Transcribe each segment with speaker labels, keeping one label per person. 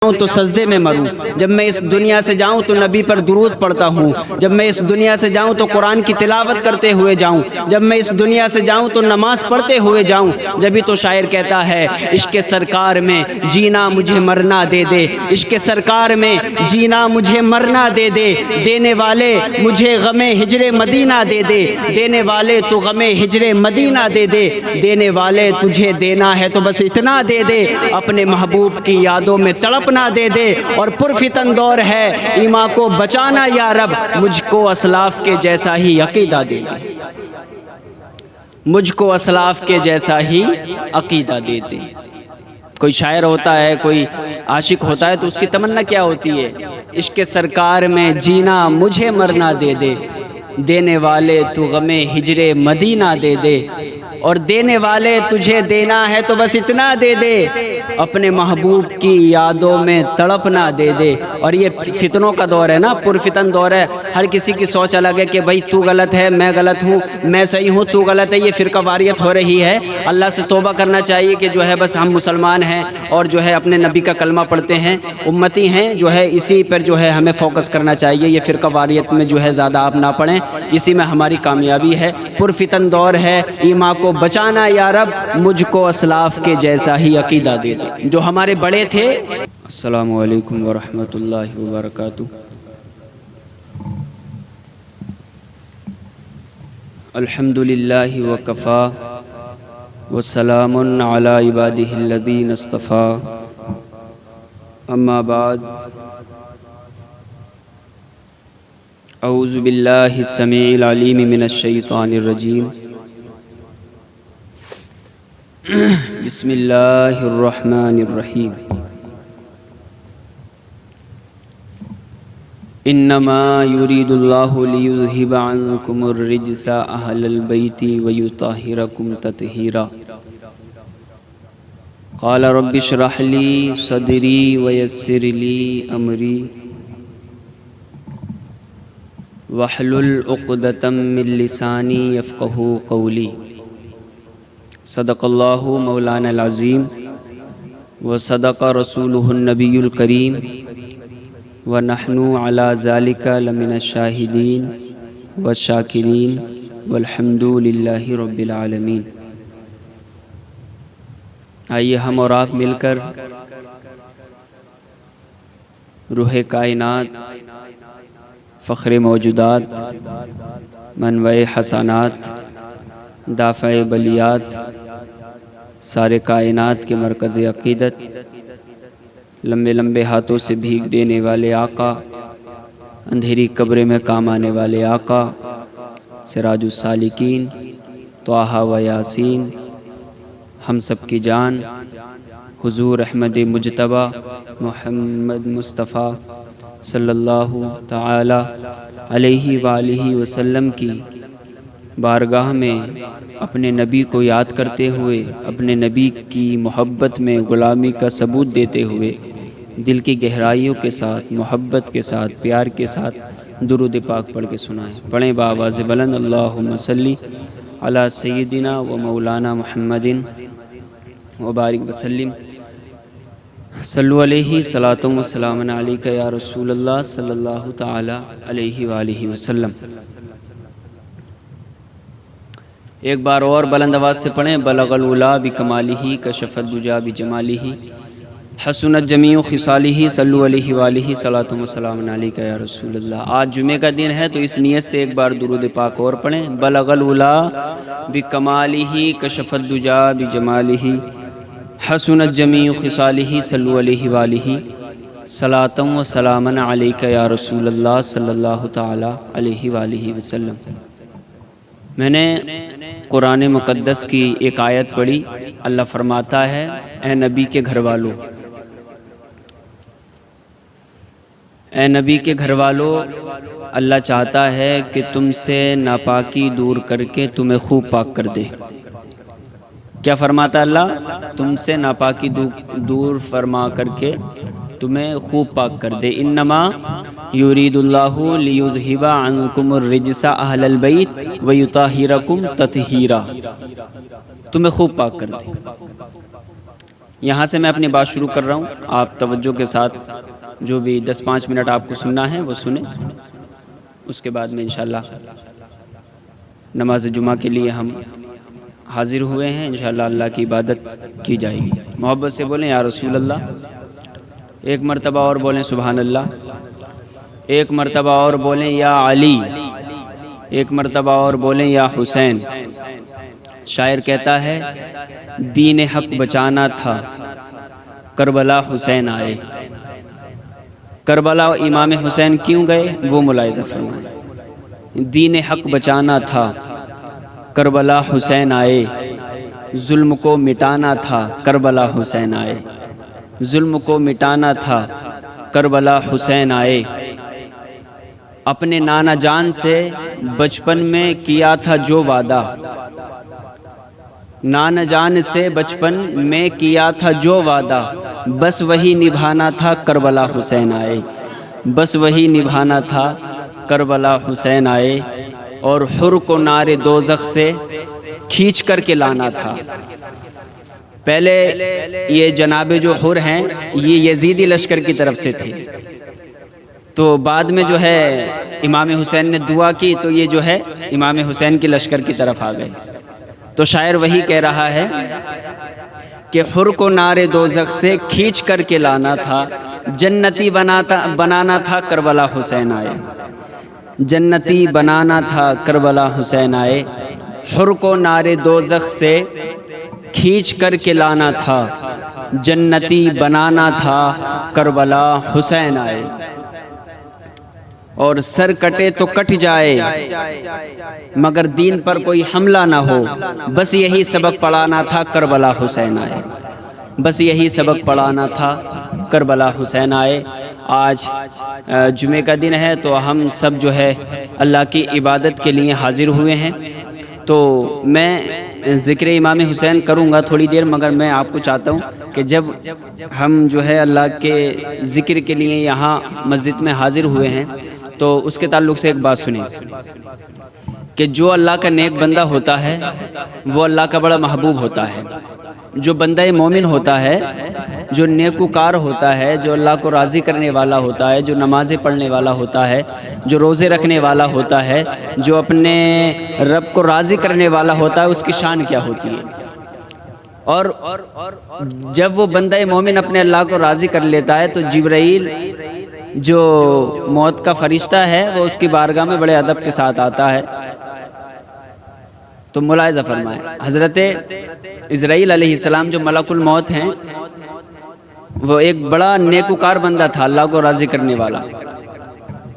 Speaker 1: جاؤں تو سجدے میں مروں، جب میں اس دنیا سے جاؤں تو نبی پر درود پڑھتا ہوں، جب میں اس دنیا سے جاؤں تو قرآن کی تلاوت کرتے ہوئے جاؤں، جب میں اس دنیا سے جاؤں تو نماز پڑھتے ہوئے جاؤں۔ جبھی تو شاعر کہتا ہے عشق سرکار میں جینا مجھے مرنا دے دے، عشق سرکار میں جینا مجھے مرنا دے دے، دینے والے مجھے غم ہجر مدینہ دے دے، دینے والے تو غم ہجر مدینہ دے دے، دینے والے تجھے دینا ہے تو بس اتنا دے دے، اپنے محبوب کی یادوں میں تڑپنا دے دے، اور پرفتن دور ہے ایمان کو بچانا یا رب، مجھ کو اسلاف کے جیسا ہی عقیدہ دے دے، مجھ کو اسلاف کے جیسا ہی عقیدہ دے دے۔ کوئی شاعر ہوتا ہے، کوئی عاشق ہوتا ہے تو اس کی تمنا کیا ہوتی ہے؟ عشق سرکار میں جینا مجھے مرنا دے دے، دینے والے تو غم ہجر مدینہ دے دے، اور دینے والے تجھے دینا ہے تو بس اتنا دے دے، اپنے محبوب کی یادوں میں تڑپنا دے دے۔ اور یہ فتنوں کا دور ہے نا، پرفتن دور ہے، ہر کسی کی سوچ الگ ہے کہ بھائی تو غلط ہے، میں غلط ہوں، میں صحیح ہوں، تو غلط ہے، یہ فرقہ واریت ہو رہی ہے۔ اللہ سے توبہ کرنا چاہیے کہ جو ہے بس ہم مسلمان ہیں اور جو ہے اپنے نبی کا کلمہ پڑھتے ہیں، امتی ہیں، جو ہے اسی پر جو ہے ہمیں فوکس کرنا چاہیے، یہ فرقہ واریت میں جو ہے زیادہ آپ نہ پڑھیں، اسی میں ہماری کامیابی ہے۔ پرفتن دور ہے، ایمان کو بچانا یا رب، مجھ کو اسلاف کے جیسا ہی عقیدہ دے دے۔ جو ہمارے بڑے تھے۔ السلام علیکم ورحمۃ اللہ وبرکاتہ۔ الحمد للہ وکفا وسلام علی عبادہ الذین اصطفیٰ، اما بعد، اعوذ باللہ السمیع العلیم من الشیطان الرجیم، بسم اللہ الرحمن الرحیم۔ انما یرید اللہ لیذہب عنکم الرجس اہل البیت ویطہرکم تطہیرا۔ قال رب اشرح لی صدری ویسر لی امری واحلل عقدۃ من لسانی یفقہوا قولی۔ صدق اللہ مولانا العظیم وصدق رسولہ النبی الکریم ونحن علی ذلک لمن الشاہدین والشاکرین والحمد للہ رب العالمین۔ آئیے ہم اور آپ مل کر روح کائنات، فخر موجودات، منبع حسنات، دافع بلیات، سارے کائنات کے مرکز عقیدت، لمبے لمبے ہاتھوں سے بھیگ دینے والے آقا، اندھیری قبر میں کام آنے والے آقا، سراج السالکین، طٰہٰ و یاسین، ہم سب کی جان حضور احمد مجتبیٰ محمد مصطفیٰ صلی اللہ تعالی علیہ وآلہ وسلم کی بارگاہ میں اپنے نبی کو یاد کرتے ہوئے، اپنے نبی کی محبت میں غلامی کا ثبوت دیتے ہوئے، دل کی گہرائیوں کے ساتھ، محبت کے ساتھ، پیار کے ساتھ درود پاک پڑھ کے سنائیں۔ پڑھیں بآواز بلند، اللہم صلی علی سیدنا و مولانا محمد وبارک وسلم، صلو علیہ صلاۃ و سلام علیک یا رسول اللہ صلی اللہ تعالی علیہ وآلہ وسلم۔ ایک بار اور بلند آواز سے پڑھیں، بلغ العلا بکمالہ کشف الدجا بجمالہ حسنت جمیع خصالہ صلو علیہ وآلہ صلاۃ و سلام علیک یا رسول اللہ۔ آج جمعہ کا دن ہے تو اس نیت سے ایک بار درود پاک اور پڑھیں، بلغ العلا بکمالہ کشف الدجا بجمالہ حسنت جمیع خصالہ صلو علیہ وآلہ صلاۃ و سلام علیک یا رسول اللہ صلی اللہ تعالی علیہ وآلہ وسلم۔ میں نے قرآن مقدس کی ایک آیت پڑھی، اللہ فرماتا ہے اے نبی کے گھر والوں، اے نبی کے گھر والوں، اللہ چاہتا ہے کہ تم سے ناپاکی دور کر کے تمہیں خوب پاک کر دے۔ کیا فرماتا اللہ؟ تم سے ناپاکی دور فرما کر کے تمہیں خوب پاک کر دے۔ انما یرید اللہ لیذہب عنکم الرجس اہل البیت ویطہرکم تطہیرا، تمہیں خوب پاک کر دے۔ یہاں سے میں اپنی بات شروع کر رہا ہوں، آپ توجہ کے ساتھ جو بھی 10-5 منٹ آپ کو سننا ہے وہ سنیں، اس کے بعد میں انشاءاللہ نماز جمعہ کے لیے ہم حاضر ہوئے ہیں، انشاءاللہ اللہ کی عبادت کی جائے گی۔ محبت سے بولیں یا رسول اللہ، ایک مرتبہ اور بولیں سبحان اللہ، ایک مرتبہ اور بولیں یا علی، ایک مرتبہ اور بولیں یا حسین۔ شاعر کہتا ہے دین حق بچانا تھا کربلا حسین آئے۔ کربلا امام حسین کیوں گئے وہ ملاحظہ فرمائیں۔ دین حق بچانا تھا کربلا حسین آئے، ظلم کو مٹانا تھا کربلا حسین آئے، ظلم کو مٹانا تھا کربلا حسین آئے۔ اپنے نانا جان سے بچپن میں کیا تھا جو وعدہ، نانا جان سے بچپن میں کیا تھا جو وعدہ، بس وہی نبھانا تھا کربلا حسین آئے، بس وہی نبھانا تھا کربلا حسین آئے۔ اور حر کو نار دوزخ سے کھینچ کر کے لانا تھا۔ پہلے یہ جناب جو حر ہیں یہ یزیدی لشکر کی طرف سے تھے، تو بعد میں جو ہے امام حسین نے دعا کی تو یہ جو ہے امام حسین کے لشکر کی طرف آ گئے۔ تو شاعر وہی کہہ رہا ہے کہ حر کو نار دوزخ سے کھینچ کر کے لانا تھا، جنتی بنانا تھا کربلا حسین آئے، جنتی بنانا تھا کربلا حسین آئے۔ حر کو نار دوزخ سے کھینچ کر کے لانا تھا، جنتی بنانا تھا کربلا حسین آئے۔ اور سر کٹے تو کٹ جائے مگر دین پر کوئی حملہ نہ ہو، بس یہی سبق پڑھانا تھا کربلا حسین آئے، بس یہی سبق پڑھانا تھا کربلا حسین آئے۔ آج جمعہ کا دن ہے تو ہم سب جو ہے اللہ کی عبادت کے لیے حاضر ہوئے ہیں، تو میں ذکر امام حسین کروں گا تھوڑی دیر، مگر میں آپ کو چاہتا ہوں کہ جب ہم جو ہے اللہ کے ذکر کے لیے یہاں مسجد میں حاضر ہوئے ہیں تو اس کے تعلق سے ایک بات سنیں کہ جو اللہ کا نیک بندہ ہوتا ہے وہ اللہ کا بڑا محبوب ہوتا ہے۔ جو بندہ مومن ہوتا ہے، جو نیکوکار ہوتا ہے، جو اللہ کو راضی کرنے والا ہوتا ہے، جو نمازیں پڑھنے والا ہوتا ہے، جو روزے رکھنے والا ہوتا ہے، جو اپنے رب کو راضی کرنے والا ہوتا ہے، اس کی شان کیا ہوتی ہے۔ اور جب وہ بندہ مومن اپنے اللہ کو راضی کر لیتا ہے تو جبرائیل جو موت کا فرشتہ ہے وہ اس کی بارگاہ میں بڑے ادب کے ساتھ آتا ہے۔ تو ملاحظہ فرمائیں، حضرت عزرائیل علیہ السلام جو ملک الموت ہیں وہ ایک بڑا نیکوکار بندہ تھا، اللہ کو راضی کرنے والا،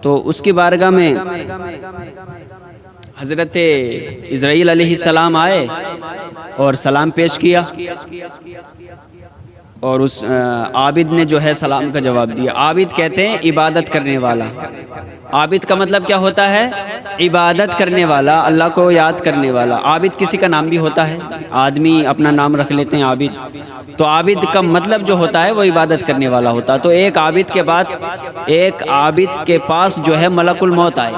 Speaker 1: تو اس کی بارگاہ میں حضرت عزرائیل علیہ السلام آئے اور سلام پیش کیا، اور اس عابد نے جو ہے سلام کا جواب دیا۔ عابد کہتے ہیں عبادت کرنے والا، عابد کا مطلب کیا ہوتا ہے؟ عبادت کرنے والا، اللہ کو یاد کرنے والا۔ عابد کسی کا نام بھی ہوتا ہے، آدمی اپنا نام رکھ لیتے ہیں عابد، تو عابد کا مطلب جو ہوتا ہے وہ عبادت کرنے والا ہوتا ہے۔ تو ایک عابد کے بعد ایک عابد کے پاس جو ہے ملک الموت آئے،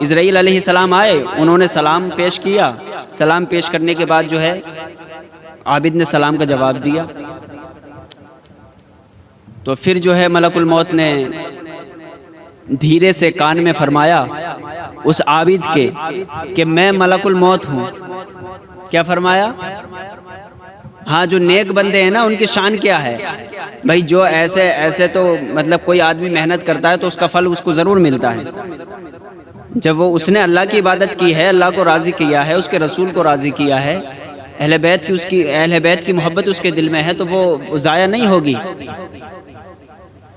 Speaker 1: عزرائیل علیہ السلام آئے، انہوں نے سلام پیش کیا، سلام پیش کرنے کے بعد جو ہے عابد نے سلام کا جواب دیا، تو پھر جو ہے ملک الموت نے دھیرے سے کان میں فرمایا اس عابد کے کہ میں ملک الموت ہوں۔ کیا فرمایا؟ ہاں، جو نیک بندے ہیں نا ان کی شان کیا ہے بھائی، جو ایسے تو مطلب کوئی آدمی محنت کرتا ہے تو اس کا پھل اس کو ضرور ملتا ہے۔ جب اس نے اللہ کی عبادت کی ہے، اللہ کو راضی کیا ہے، اس کے رسول کو راضی کیا ہے، اہل بیت کی محبت اس کے دل میں ہے، تو وہ ضائع نہیں ہوگی۔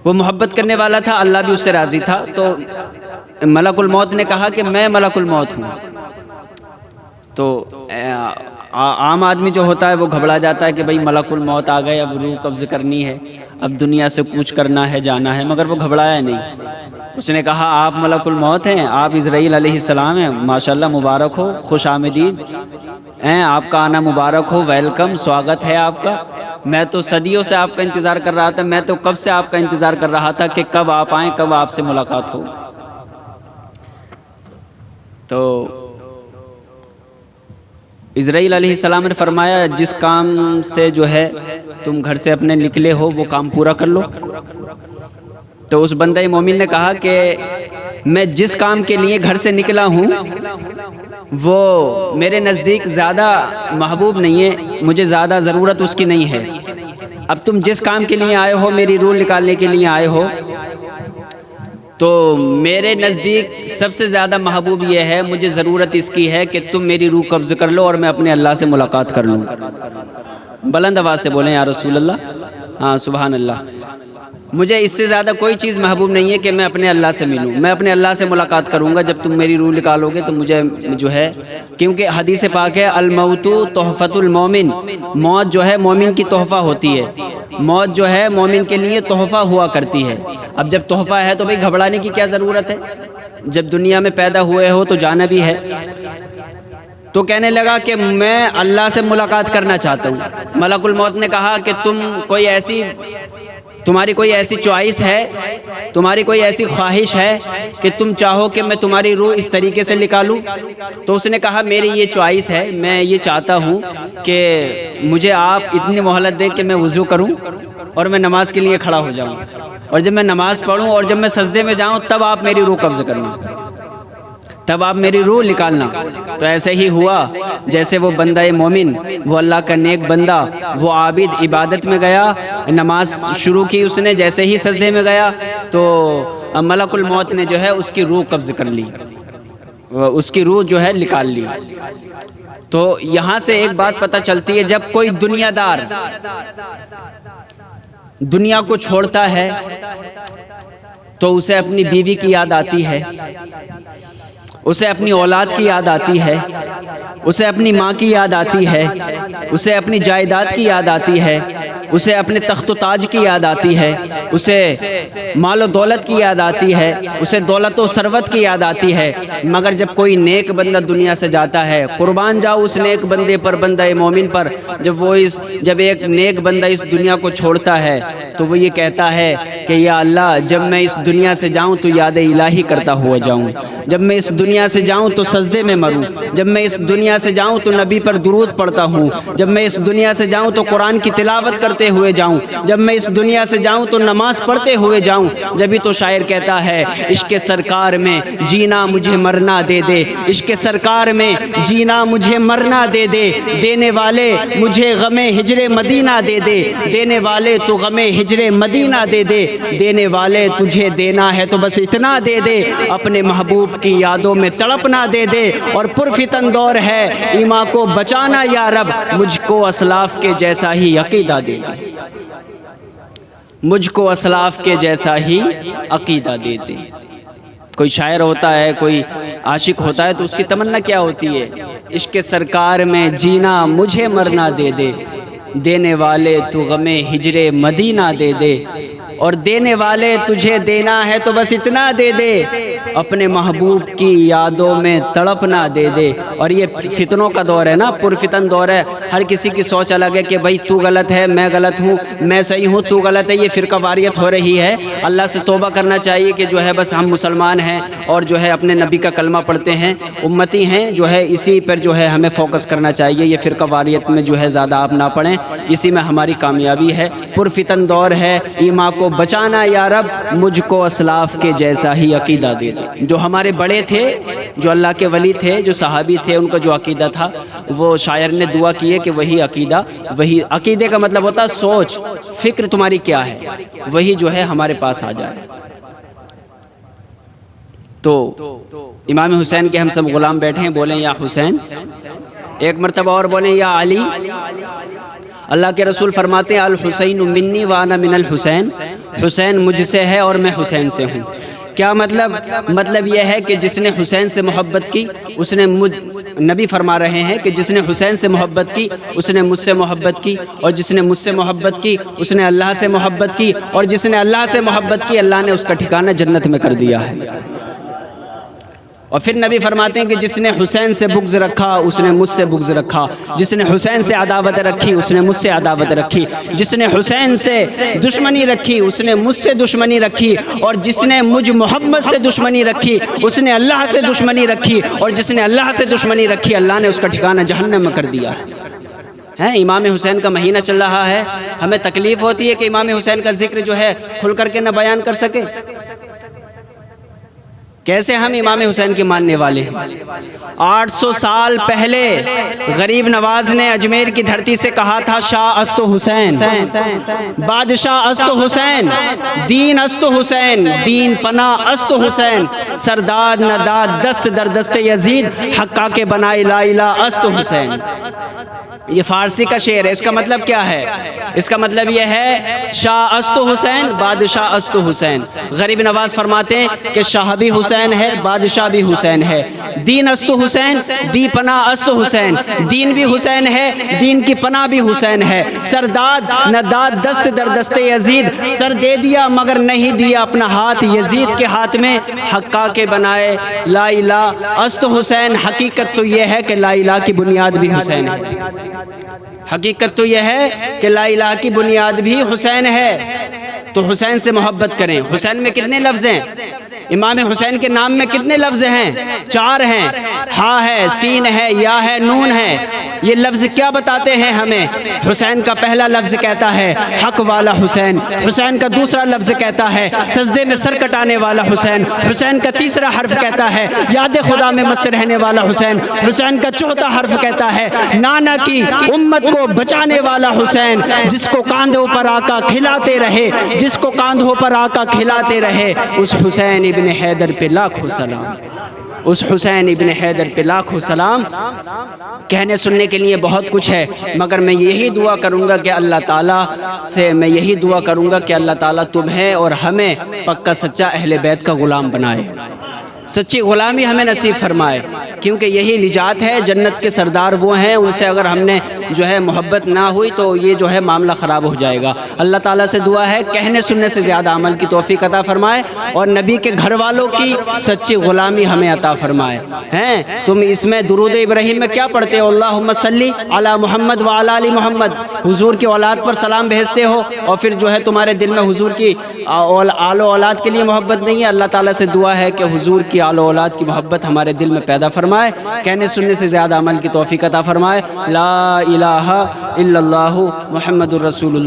Speaker 1: وہ محبت کرنے والا تھا، اللہ بھی اس سے راضی تھا، تو ملک الموت نے کہا کہ میں ملک الموت ہوں۔ تو عام آدمی جو ہوتا ہے وہ گھبرا جاتا ہے کہ بھئی ملک الموت آ گئے، اب روح قبض کرنی ہے، اب دنیا سے کوچ کرنا ہے، جانا ہے، مگر وہ گھبرایا نہیں۔ اس نے کہا آپ ملک الموت ہیں، آپ عزرائیل علیہ السلام ہیں، ماشاءاللہ مبارک ہو، خوش آمدید ہیں، آپ کا آنا مبارک ہو، ویلکم، سواگت ہے آپ کا۔ میں تو صدیوں سے آپ کا انتظار کر رہا تھا، میں تو کب سے آپ کا انتظار کر رہا تھا کہ کب آپ آئیں، کب آپ سے ملاقات ہو۔ تو اسرائیل علیہ السلام نے فرمایا جس کام سے جو ہے تم گھر سے اپنے نکلے ہو وہ کام پورا کر لو. تو اس بندہ مومن نے کہا کہ میں جس کام کے لیے گھر سے نکلا ہوں وہ میرے نزدیک زیادہ محبوب نہیں ہے، مجھے زیادہ ضرورت اس کی نہیں ہے. اب تم جس کام کے لیے آئے ہو، میری روح نکالنے کے لیے آئے ہو، تو میرے نزدیک سب سے زیادہ محبوب یہ ہے، مجھے ضرورت اس کی ہے کہ تم میری روح قبض کر لو اور میں اپنے اللہ سے ملاقات کر لوں. بلند آواز سے بولیں یا رسول اللہ. ہاں سبحان اللہ. مجھے اس سے زیادہ کوئی چیز محبوب نہیں ہے کہ میں اپنے اللہ سے ملوں. میں اپنے اللہ سے ملاقات کروں گا جب تم میری روح نکالو گے تو مجھے جو ہے، کیونکہ حدیث پاک ہے الموت تحفۃ المومن، موت جو ہے مومن کی تحفہ ہوتی ہے. موت جو ہے مومن کے لیے تحفہ ہوا کرتی ہے. اب جب تحفہ ہے تو بھئی گھبرانے کی کیا ضرورت ہے؟ جب دنیا میں پیدا ہوئے ہو تو جانا بھی ہے. تو کہنے لگا کہ میں اللہ سے ملاقات کرنا چاہتا ہوں. ملک الموت نے کہا کہ تمہاری کوئی ایسی چوائس ہے، تمہاری کوئی ایسی خواہش ہے کہ تم چاہو کہ میں تمہاری روح اس طریقے سے نکالوں؟ تو اس نے کہا میری یہ چوائس ہے، میں یہ چاہتا ہوں کہ مجھے آپ اتنی مہلت دیں کہ میں وضو کروں اور میں نماز کے لیے کھڑا ہو جاؤں، اور جب میں نماز پڑھوں اور جب میں سجدے میں جاؤں تب آپ میری روح قبض کرنا، تب آپ میری روح نکالنا. تو ایسے ہی ہوا جیسے وہ بندہ مومن، وہ اللہ کا نیک بندہ، وہ عابد عبادت میں گیا، نماز شروع کی اس نے. جیسے ہی سجدے میں گیا تو ملک الموت نے جو ہے اس کی روح قبض کر لی، اس کی روح جو ہے نکال لی. تو یہاں سے ایک بات پتہ چلتی ہے، جب کوئی دنیا دار دنیا کو چھوڑتا ہے تو اسے اپنی بیوی کی یاد آتی ہے، اسے اپنی اولاد کی یاد آتی ہے، اسے اپنی ماں کی یاد آتی ہے، اسے اپنی جائیداد کی یاد آتی ہے، اسے اپنے تخت و تاج کی یاد آتی ہے، اسے مال و دولت کی یاد آتی ہے، اسے دولت و ثروت کی یاد آتی ہے. مگر جب کوئی نیک بندہ دنیا سے جاتا ہے، قربان جاؤ اس نیک بندے پر، بندہ مومن پر، جب ایک نیک بندہ اس دنیا کو چھوڑتا ہے تو وہ یہ کہتا ہے کہ یا اللہ جب میں اس دنیا سے جاؤں تو یاد الہی کرتا ہوا جاؤں، جب میں اس دنیا سے جاؤں تو سجدے میں مروں، جب میں اس دنیا سے جاؤں تو نبی پر درود پڑھتا ہوں، جب میں اس دنیا سے جاؤں تو قرآن کی تلاوت کرتے ہوئے جاؤں، جب میں اس دنیا سے جاؤں تو نماز پڑھتے ہوئے جاؤں. جبھی تو شاعر کہتا ہے عشق سرکار میں جینا مجھے مرنا دے دے، عشق سرکار میں جینا مجھے مرنا دے دے، دینے والے مجھے غم ہجر مدینہ دے دے، دینے والے تو غم ہجر مدینہ دے دے، دینے والے تجھے دینا ہے تو بس اتنا دے دے، اپنے محبوب کی یادوں میں تڑپنا دے دے. اور پرفتن دور ہے ایمان کو بچانا یا رب، مجھ کو اسلاف کے جیسا ہی عقیدہ دے دے، مجھ کو اسلاف کے جیسا ہی عقیدہ دے دے. کوئی شاعر ہوتا ہے، کوئی عاشق ہوتا ہے تو اس کی تمنا کیا ہوتی ہے؟ عشق سرکار میں جینا مجھے مرنا دے دے، دینے والے تو غم ہجر مدینہ دے دے، اور دینے والے تجھے دینا ہے تو بس اتنا دے دے، اپنے محبوب کی یادوں میں تڑپنا دے دے. اور یہ فتنوں کا دور ہے نا، پرفتن دور ہے. ہر کسی کی سوچ الگ ہے کہ بھائی تو غلط ہے، میں غلط ہوں، میں صحیح ہوں، تو غلط ہے. یہ فرقہ واریت ہو رہی ہے. اللہ سے توبہ کرنا چاہیے کہ جو ہے بس ہم مسلمان ہیں اور جو ہے اپنے نبی کا کلمہ پڑھتے ہیں، امتی ہیں، جو ہے اسی پر جو ہے ہمیں فوکس کرنا چاہیے. یہ فرقہ واریت میں جو ہے زیادہ آپ نہ پڑھیں، اسی میں ہماری کامیابی ہے. پرفتن دور ہے، ایمان کو بچانا یا رب، مجھ کو اسلاف کے جیسا ہی عقیدہ دے دے. جو ہمارے بڑے تھے، جو اللہ کے ولی تھے، جو صحابی تھے، ان کا جو عقیدہ تھا وہ شاعر نے دعا کی ہے کہ وہی عقیدے کا مطلب ہوتا ہے سوچ فکر تمہاری کیا ہے، وہی جو ہے ہمارے پاس آ جائے. تو امام حسین کے ہم سب غلام بیٹھے ہیں، بولیں یا حسین. ایک مرتبہ اور بولیں یا علی. اللہ کے رسول فرماتے ہیں الحسین منی وانا من الحسین، حسین مجھ سے ہے اور میں حسین سے ہوں. کیا مطلب یہ ہے کہ جس نے حسین سے محبت کی اس نے نبی فرما رہے ہیں کہ جس نے حسین سے محبت کی اس نے مجھ سے محبت کی، اور جس نے مجھ سے محبت کی اس نے اللہ سے محبت کی، اور جس نے اللہ سے محبت کی اللہ نے اس کا ٹھکانہ جنت میں کر دیا ہے. اور پھر نبی فرماتے ہیں کہ جس نے حسین سے بغض رکھا اس نے مجھ سے بغض رکھا، جس نے حسین سے عداوت رکھی اس نے مجھ سے عداوت رکھی، جس نے حسین سے دشمنی رکھی اس نے مجھ سے دشمنی رکھی، اور جس نے مجھ محمد سے دشمنی رکھی اس نے اللہ سے دشمنی رکھی، اور جس نے اللہ سے دشمنی رکھی اللہ نے اس کا ٹھکانہ جہنم میں کر دیا ہے۔ امام حسین کا مہینہ چل رہا ہے، ہمیں تکلیف ہوتی ہے کہ امام حسین کا ذکر جو ہے کھل کر کے نہ بیان کر سکے۔ کیسے ہم امام حسین کے ماننے والے ہیں؟ 800 سال پہلے غریب نواز نے اجمیر کی دھرتی سے کہا تھا شاہ است حسین، بادشاہ است حسین، دین است حسین، دین پناہ است حسین، سرداد نداد دست در دست یزید، حقا کے بنائے لا الہ است حسین۔ یہ فارسی کا شعر ہے، اس کا مطلب کیا ہے؟ اس کا مطلب یہ ہے شاہ است حسین، بادشاہ است حسین۔ غریب نواز فرماتے ہیں کہ شاہ بھی حسین ہے، بادشاہ بھی حسین ہے، دین است حسین، دی پناہ است حسین، دین بھی حسین ہے، دین کی پناہ بھی حسین ہے، سرداد نداد دست در دست یزید، سر دے دیا مگر نہیں دیا اپنا ہاتھ یزید کے ہاتھ میں، حقا کے بنائے لا الہ است حسین۔ حقیقت تو یہ ہے کہ لا الہ کی بنیاد بھی حسین ہے، حقیقت تو یہ ہے کہ لا الہ کی بنیاد بھی حسین ہے۔ تو حسین سے محبت کریں۔ حسین میں کتنے لفظ ہیں؟ امام حسین کے نام میں کتنے لفظ ہیں؟ 4 ہیں، ہاں ہے، سین ہے، یا ہے، نون ہے۔ یہ لفظ کیا بتاتے ہیں ہمیں؟ حسین کا پہلا لفظ کہتا ہے حق والا حسین، حسین کا دوسرا لفظ کہتا ہے سجدے میں سر کٹانے والا حسین، حسین کا تیسرا حرف کہتا ہے یاد خدا میں مست رہنے والا حسین، حسین کا چوتھا حرف کہتا ہے نانا کی امت کو بچانے والا حسین، جس کو کاندھوں پر آقا کھلاتے رہے، جس کو کاندھوں پر آقا کھلاتے رہے، اس حسین ابن حیدر پہ لاکھوں سلام، اس حسین ابن حیدر پہ لاکھوں سلام۔ کہنے سننے کے لیے بہت کچھ ہے، مگر میں یہی دعا کروں گا کہ اللہ تعالیٰ سے میں یہی دعا کروں گا کہ اللہ تعالیٰ تمہیں اور ہمیں پکا سچا اہل بیت کا غلام بنائے، سچی غلامی ہمیں نصیب فرمائے، کیونکہ یہی نجات ہے۔ جنت کے سردار وہ ہیں، ان سے اگر ہم نے جو ہے محبت نہ ہوئی تو یہ جو ہے معاملہ خراب ہو جائے گا۔ اللہ تعالیٰ سے دعا ہے کہنے سننے سے زیادہ عمل کی توفیق عطا فرمائے، اور نبی کے گھر والوں کی سچی غلامی ہمیں عطا فرمائے۔ ہیں تم اس میں درود ابراہیم میں کیا پڑھتے ہو؟ اللہم صلی علی محمد وعلی آل محمد، حضور کی اولاد پر سلام بھیجتے ہو، اور پھر جو ہے تمہارے دل میں حضور کی آل و اولاد کے لیے محبت نہیں ہے۔ اللہ تعالیٰ سے دعا ہے کہ حضور کی آل و اولاد کی محبت ہمارے دل میں پیدا فرمائے، کہنے سننے سے زیادہ عمل کی توفیق عطا فرمائے۔ لا الہ الا اللہ محمد الرسول اللہ۔